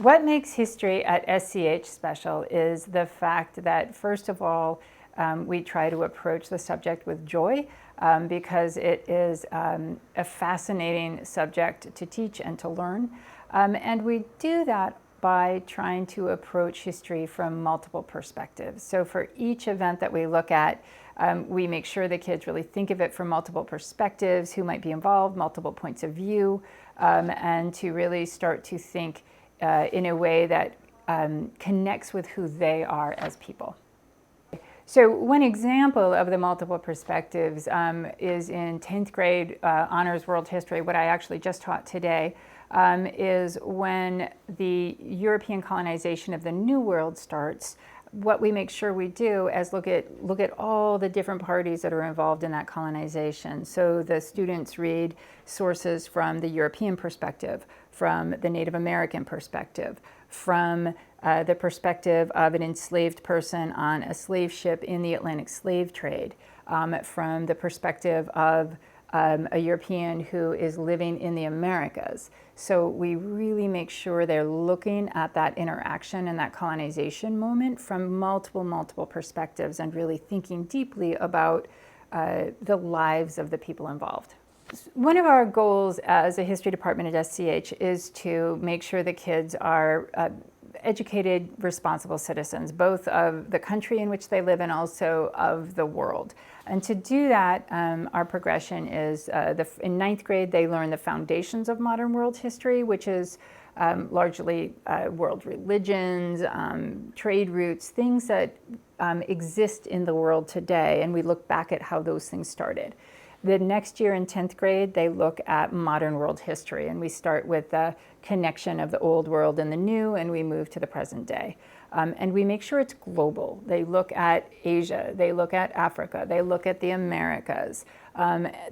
What makes history at SCH special is the fact that, first of all, we try to approach the subject with joy because it is a fascinating subject to teach and to learn. And we do that by trying to approach history from multiple perspectives. So for each event that we look at, we make sure the kids really think of it from multiple perspectives, who might be involved, multiple points of view, and to really start to think in a way that connects with who they are as people. So one example of the multiple perspectives is in 10th grade Honors World History. What I actually just taught today is when the European colonization of the New World starts. What we make sure we do is look at all the different parties that are involved in that colonization. So the students read sources from the European perspective, from the Native American perspective, from the perspective of an enslaved person on a slave ship in the Atlantic slave trade, from the perspective of a European who is living in the Americas. So we really make sure they're looking at that interaction and that colonization moment from multiple perspectives and really thinking deeply about the lives of the people involved. One of our goals as a history department at SCH is to make sure the kids are educated, responsible citizens, both of the country in which they live and also of the world. And to do that, our progression is in 9th grade, they learn the foundations of modern world history, which is largely world religions, trade routes, things that exist in the world today. And we look back at how those things started. The next year in 10th grade, they look at modern world history, and we start with the connection of the old world and the new, and we move to the present day. And we make sure it's global. They look at Asia, they look at Africa, they look at the Americas,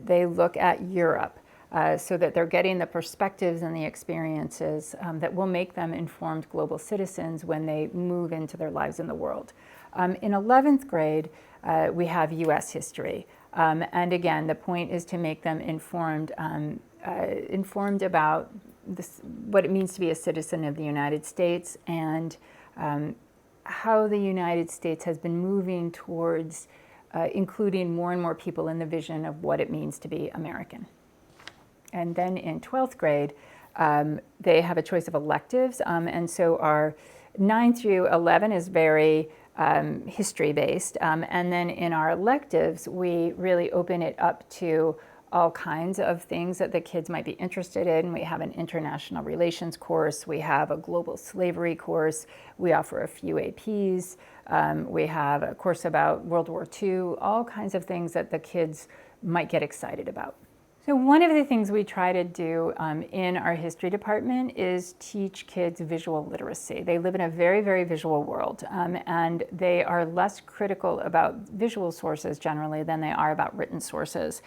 they look at Europe, so that they're getting the perspectives and the experiences that will make them informed global citizens when they move into their lives in the world. In 11th grade, we have U.S. history. And again, the point is to make them informed about what it means to be a citizen of the United States and how the United States has been moving towards including more and more people in the vision of what it means to be American. And then in 12th grade, they have a choice of electives. And so our 9 through 11 is very history-based. And then in our electives, we really open it up to all kinds of things that the kids might be interested in. We have an international relations course. We have a global slavery course. We offer a few APs. We have a course about World War II, all kinds of things that the kids might get excited about. So one of the things we try to do in our history department is teach kids visual literacy. They live in a very visual world, and they are less critical about visual sources generally than they are about written sources.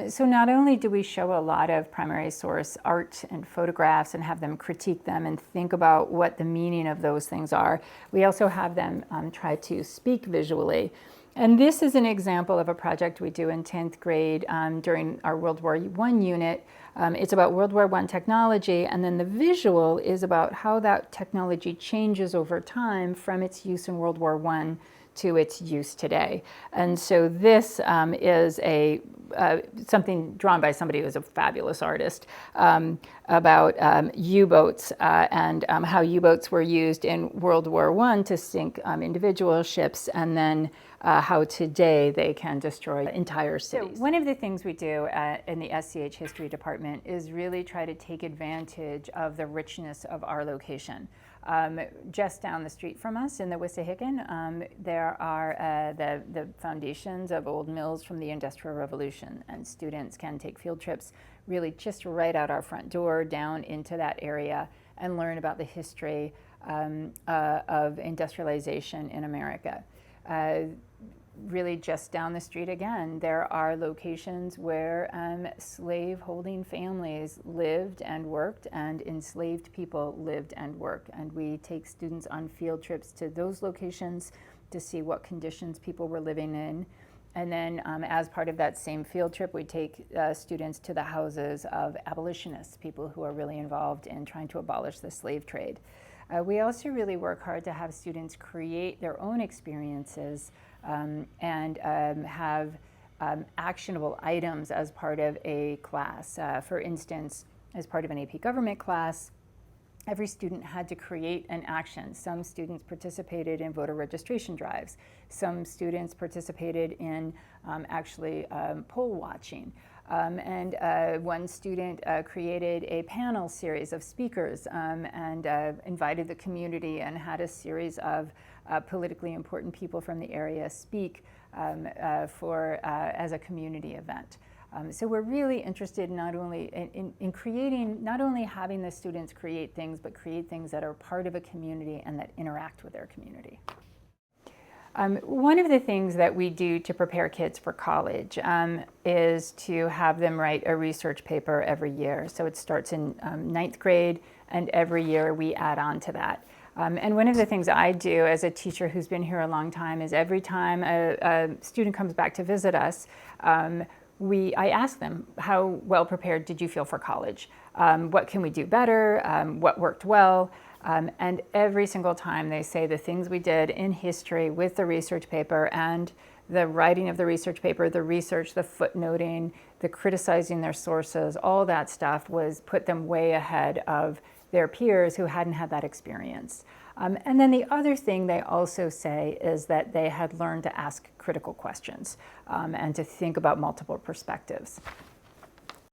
So not only do we show a lot of primary source art and photographs and have them critique them and think about what the meaning of those things are, we also have them try to speak visually. And this is an example of a project we do in 10th grade during our World War I unit. It's about World War I technology, and then the visual is about how that technology changes over time from its use in World War I to its use today. And so this is something drawn by somebody who's a fabulous artist about U-boats and how U-boats were used in World War I to sink individual ships, and then how today they can destroy entire cities. So one of the things we do in the SCH History Department is really try to take advantage of the richness of our location. Just down the street from us in the Wissahickon, there are the foundations of old mills from the Industrial Revolution, and students can take field trips really just right out our front door down into that area and learn about the history of industrialization in America. Really just down the street again, there are locations where slave-holding families lived and worked, and enslaved people lived and worked. And we take students on field trips to those locations to see what conditions people were living in. And then as part of that same field trip, we take students to the houses of abolitionists, people who are really involved in trying to abolish the slave trade. We also really work hard to have students create their own experiences and have actionable items as part of a class. For instance, as part of an AP Government class, every student had to create an action. Some students participated in voter registration drives. Some students participated in poll watching. And one student created a panel series of speakers and invited the community and had a series of politically important people from the area speak as a community event. So we're really interested not only in creating, not only having the students create things, but create things that are part of a community and that interact with their community. One of the things that we do to prepare kids for college is to have them write a research paper every year. So it starts in ninth grade, and every year we add on to that. And one of the things I do as a teacher who's been here a long time is every time a student comes back to visit us, I ask them, how well prepared did you feel for college? What can we do better? What worked well? And every single time they say the things we did in history with the research paper and the writing of the research paper, the research, the footnoting, the criticizing their sources, all that stuff put them way ahead of their peers who hadn't had that experience. And then the other thing they also say is that they had learned to ask critical questions and to think about multiple perspectives.